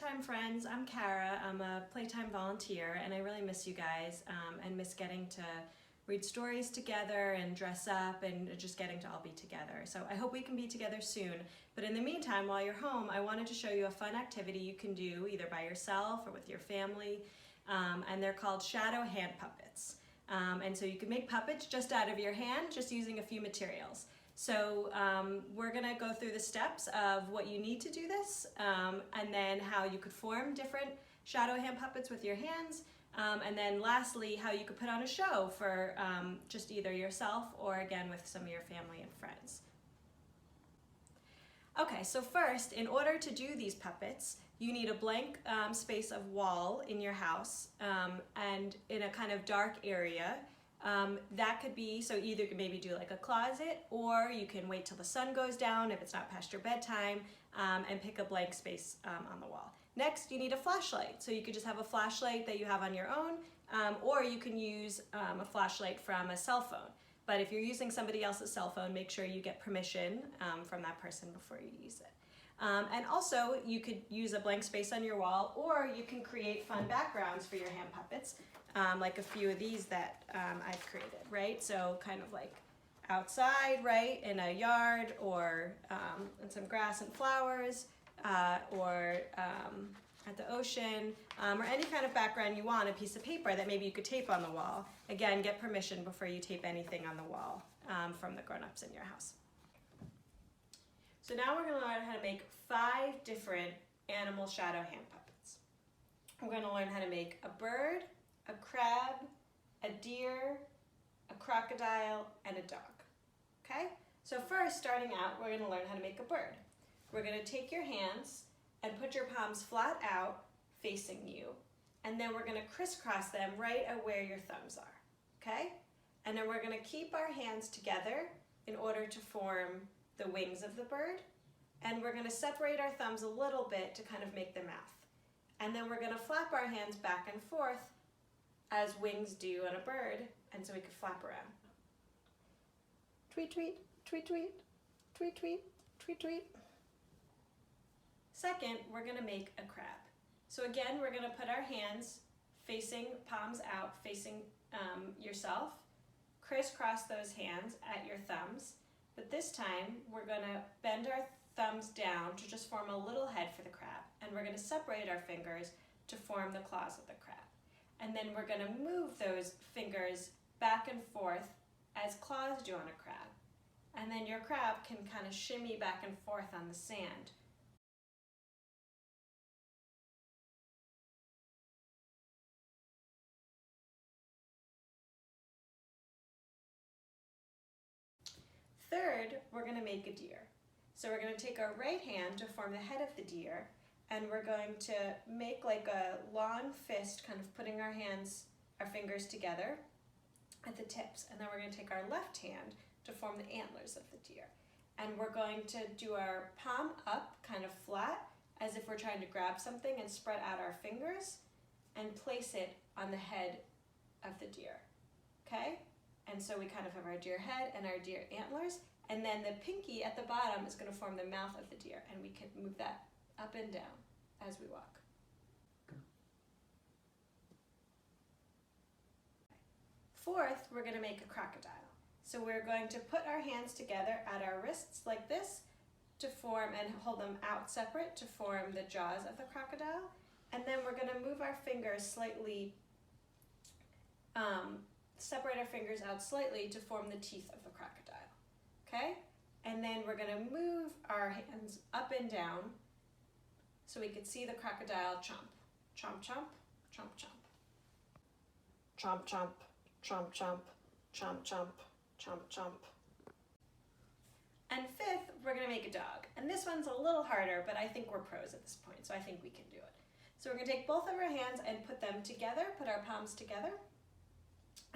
Playtime friends, I'm Cara. I'm a Playtime volunteer and I really miss you guys and miss getting to read stories together and dress up and just getting to all be together. So I hope we can be together soon. But in the meantime, while you're home, I wanted to show you a fun activity you can do either by yourself or with your family. And they're called shadow hand puppets. And so you can make puppets just out of your hand, just using a few materials. So we're gonna go through the steps of what you need to do this, and then how you could form different shadow hand puppets with your hands, and then lastly, how you could put on a show for just either yourself or again with some of your family and friends. Okay, so first, in order to do these puppets, you need a blank space of wall in your house and in a kind of dark area. That could be, so either you can maybe do like a closet, or you can wait till the sun goes down if it's not past your bedtime, and pick a blank space on the wall. Next, you need a flashlight. So you could just have a flashlight that you have on your own, or you can use a flashlight from a cell phone. But if you're using somebody else's cell phone, make sure you get permission from that person before you use it. And also, you could use a blank space on your wall, or you can create fun backgrounds for your hand puppets, like a few of these that I've created, right? So kind of like outside, right, in a yard, or in some grass and flowers, or at the ocean, or any kind of background you want, a piece of paper that maybe you could tape on the wall. Again, get permission before you tape anything on the wall from the grown-ups in your house. So now we're going to learn how to make 5 different animal shadow hand puppets. We're going to learn how to make a bird, a crab, a deer, a crocodile, and a dog. Okay? So first, starting out, we're going to learn how to make a bird. We're going to take your hands and put your palms flat out facing you, and then we're going to crisscross them right at where your thumbs are. Okay? And then we're going to keep our hands together in order to form the wings of the bird, and we're going to separate our thumbs a little bit to kind of make the mouth. And then we're going to flap our hands back and forth as wings do on a bird, and so we could flap around. Tweet, tweet, tweet, tweet, tweet, tweet, tweet, tweet. Second, we're going to make a crab. So again, we're going to put our hands facing, palms out, facing yourself, crisscross those hands at your thumbs. But this time, we're going to bend our thumbs down to just form a little head for the crab. And we're going to separate our fingers to form the claws of the crab. And then we're going to move those fingers back and forth as claws do on a crab. And then your crab can kind of shimmy back and forth on the sand. Third, we're going to make a deer. So we're going to take our right hand to form the head of the deer, and we're going to make like a long fist, kind of putting our fingers together at the tips, and then we're going to take our left hand to form the antlers of the deer. And we're going to do our palm up, kind of flat, as if we're trying to grab something, and spread out our fingers and place it on the head of the deer. Okay? And so we kind of have our deer head and our deer antlers, and then the pinky at the bottom is going to form the mouth of the deer, and we can move that up and down as we walk. Fourth, we're going to make a crocodile. So we're going to put our hands together at our wrists like this to form, and hold them out separate to form the jaws of the crocodile, and then we're going to move our fingers slightly, separate our fingers out slightly to form the teeth of the crocodile. Okay? And then we're going to move our hands up and down so we can see the crocodile chomp. Chomp, chomp, chomp, chomp. Chomp, chomp, chomp, chomp, chomp, chomp, chomp, chomp. And fifth, we're going to make a dog. And this one's a little harder, but I think we're pros at this point, so I think we can do it. So we're going to take both of our hands and put them together, put our palms together.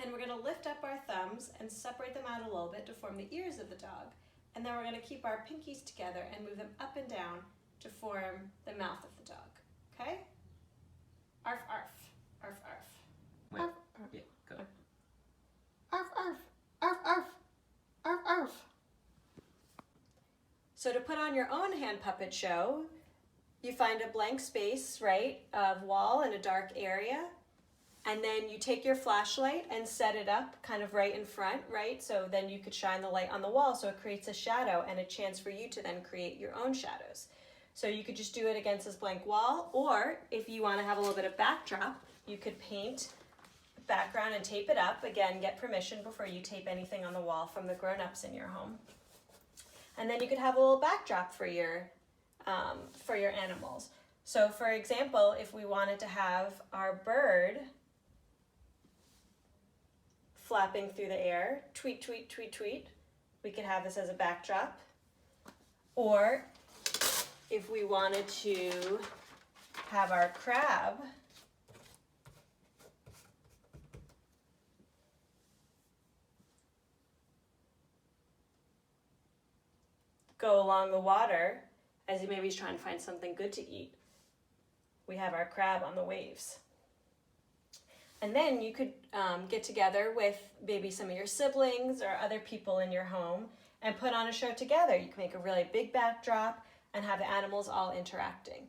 And we're going to lift up our thumbs and separate them out a little bit to form the ears of the dog. And then we're going to keep our pinkies together and move them up and down to form the mouth of the dog. Okay? Arf, arf, arf, arf. Wait, arf, yeah, go. Arf, arf, arf, arf, arf, arf. So to put on your own hand puppet show, you find a blank space, right, of wall in a dark area, and then you take your flashlight and set it up kind of right in front, right? So then you could shine the light on the wall so it creates a shadow and a chance for you to then create your own shadows. So you could just do it against this blank wall, or if you want to have a little bit of backdrop, you could paint background and tape it up. Again, get permission before you tape anything on the wall from the grown-ups in your home. And then you could have a little backdrop for your animals. So for example, if we wanted to have our bird flapping through the air, tweet, tweet, tweet, tweet, we could have this as a backdrop. Or if we wanted to have our crab go along the water as maybe he's trying to find something good to eat, we have our crab on the waves. And then you could get together with maybe some of your siblings or other people in your home and put on a show together. You can make a really big backdrop and have the animals all interacting.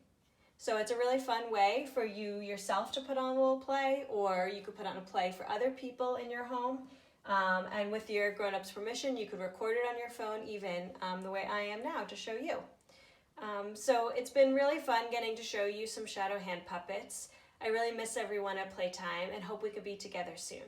So it's a really fun way for you yourself to put on a little play, or you could put on a play for other people in your home. And with your grown-ups' permission, you could record it on your phone even the way I am now to show you. So it's been really fun getting to show you some shadow hand puppets. I really miss everyone at playtime and hope we could be together soon.